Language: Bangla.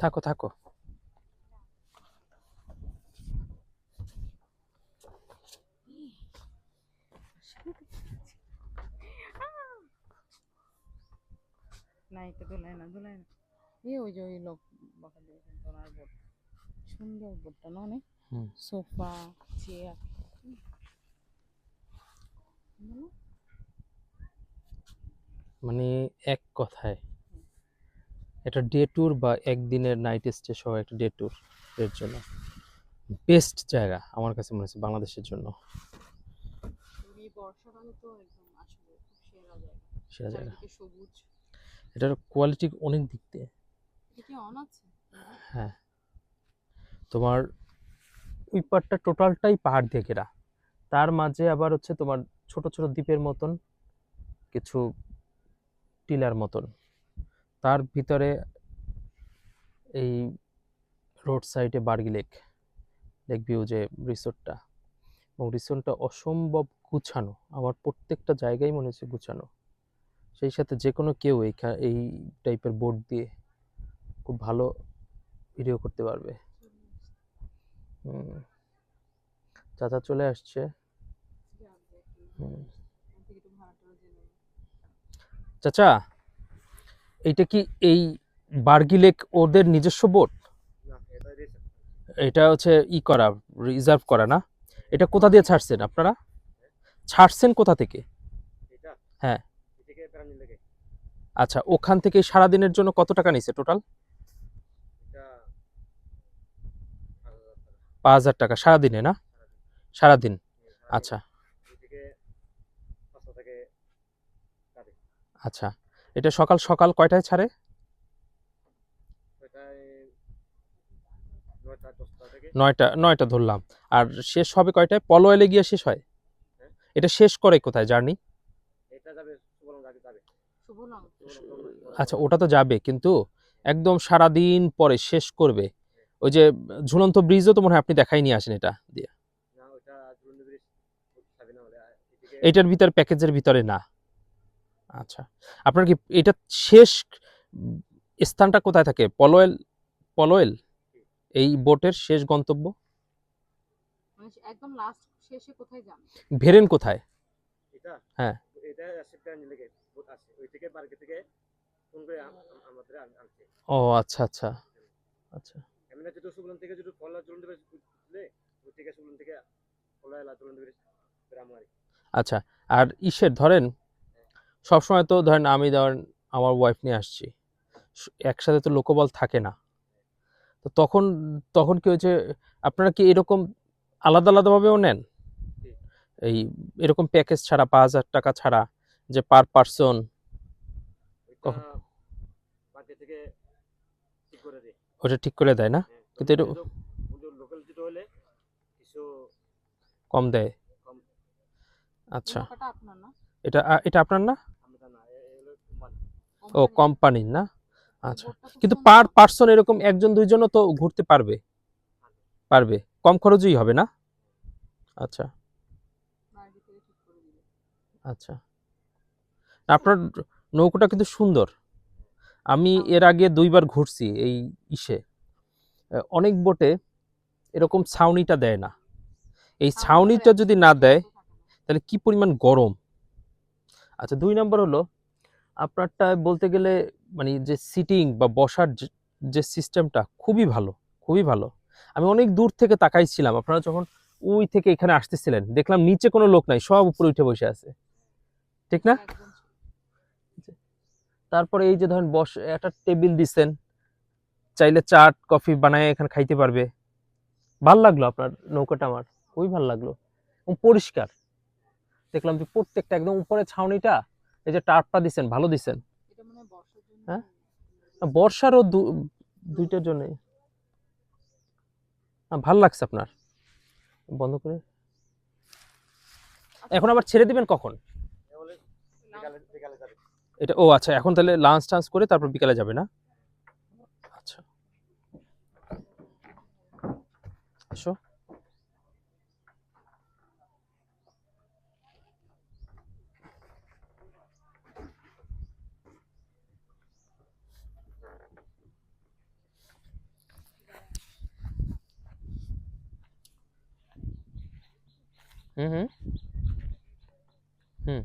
থাকো থাকো। না এটা দোলায় না দোলায় না। এই ওই যে ওই লোক বকা দিয়ে দোলার বোর্ড সুন্দর বোর্ডটা না অনেক সোফা চেয়ার মানে এক কথায় এটা ডে ট্যুর বা একদিনের নাইট স্টে সহ একটা ডে ট্যুর এর জন্য বেস্ট জায়গা আমার কাছে মনে হচ্ছে বাংলাদেশের জন্য। এই বর্ষাকালে তো একদম আসলে খুব সেরা জায়গা। সেরা জায়গা, চারিদিকে সবুজ। এটার কোয়ালিটি অনেক দিক দিয়ে। এটা কি অন আছে? হ্যাঁ, তোমার ওই পাড়টা টোটালটাই পাহাড় দিয়ে ঘেরা, তার মাঝে আবার হচ্ছে তোমার ছোট ছোট দ্বীপের মতন কিছু টিলার মতন, তার ভিতরে এই রোড সাইডে বার্গি লেক, লেক ভিউ যে রিসোর্টটা, এবং রিসোর্টটা অসম্ভব গুছানো, আমার প্রত্যেকটা জায়গায় মনে হচ্ছে গুছানো। সেই সাথে যে কোনো কেউ এই টাইপের বোর্ড দিয়ে খুব ভালো ভিডিও করতে পারবে। চাচা চলে আসছে। চাচা, এইটা কি এই বার্গি লেক ওদের নিজস্ব বোট? এটা হচ্ছে ই করা, রিজার্ভ করা না? এটা কোথা দিয়ে ছাড়ছেন আপনারা? ছাড়ছেন কোথা থেকে? হ্যাঁ, আচ্ছা, ওখান থেকে সারাদিনের জন্য কত টাকা নিছে টোটাল? 5,000 টাকা সারাদিনে না? সারাদিন, আচ্ছা আচ্ছা। এটা সকাল সকাল কয়টায় ছাড়ে? 9টা ধরলাম। আর শেষ হবে কয়টায়? পলোয়েলে গিয়ে শেষ হয়? এটা শেষ করে কোথায় জার্নি? আচ্ছা, ওটা তো যাবে, কিন্তু একদম সারাদিন পরে শেষ করবে ওই যে ঝুলন্ত ব্রিজও তো মনে হয় আপনি দেখাই নিয়ে আসেন এটা দিয়ে। এটার ভিতরে, প্যাকেজের ভিতরে না? আচ্ছা, আপনার কি এটা শেষ স্থানটা কোথায় থাকে? পলোয়েল? পলোয়েল এই বোটের শেষ গন্তব্য? একদম লাস্ট শেষে কোথায় যান? ভেরেন কোথায়? হ্যাঁ, ও আচ্ছা আচ্ছা আচ্ছা আচ্ছা। আর ইসের ধরেন সবসময় তো ধরেন আমি ধরেন আমার ওয়াইফ নিয়ে আসছি, একসাথে তো লোকবল থাকে না, তো তখন তখন কি হয়েছে, আপনারা কি এরকম আলাদা আলাদাভাবেও নেন? এই এরকম প্যাকেজ ছাড়া, 5,000 টাকা ছাড়া, যে পার পার্সন? ওটা ঠিক করে দেয় না, কিন্তু এটা কম দেয়। আচ্ছা, এটা এটা আপনার না? ও কোম্পানির না? আচ্ছা, কিন্তু পার পার্সন এরকম একজন দুইজনও তো ঘুরতে পারবে? পারবে, কম খরচই হবে না? আচ্ছা আচ্ছা। আপনার নৌকাটা কিন্তু সুন্দর। আমি এর আগে 2বার ঘুরছি এই ইসে, অনেক বোটে এরকম ছাউনিটা দেয় না। এই ছাউনিটা যদি না দেয় তাহলে কি পরিমাণ গরম। আচ্ছা, 2 নম্বর হলো আপনারটা বলতে গেলে মানে যে সিটিং বা বসার যে সিস্টেমটা খুবই ভালো, খুবই ভালো। আমি অনেক দূর থেকে তাকাইছিলাম, আপনারা যখন ওই থেকে এখানে আসতেছিলেন দেখলাম নিচে কোনো লোক নাই, সব উপরে উঠে বসে আছে, ঠিক না? তারপরে এই যে ধরেন একটা টেবিল দিচ্ছেন, চাইলে চাট কফি বানায় এখানে খাইতে পারবে। ভাল লাগলো আপনার নৌকাটা, আমার খুবই ভাল লাগলো, এবং পরিষ্কার। দেখলাম যে প্রত্যেকটা একদম উপরে ছাউনিটা, এই যে টার্পটা দিচ্ছেন ভালো দিচ্ছেন। হ্যাঁ, বর্ষারও দুইটার জন্য ভাল লাগছে আপনার। বন্ধ করে এখন আবার ছেড়ে দিবেন কখন? এটা ও আচ্ছা, এখন তাহলে লাঞ্চ টাঞ্চ করে তারপর বিকালে যাবে না? আচ্ছা, আসো। হুম হুম হুম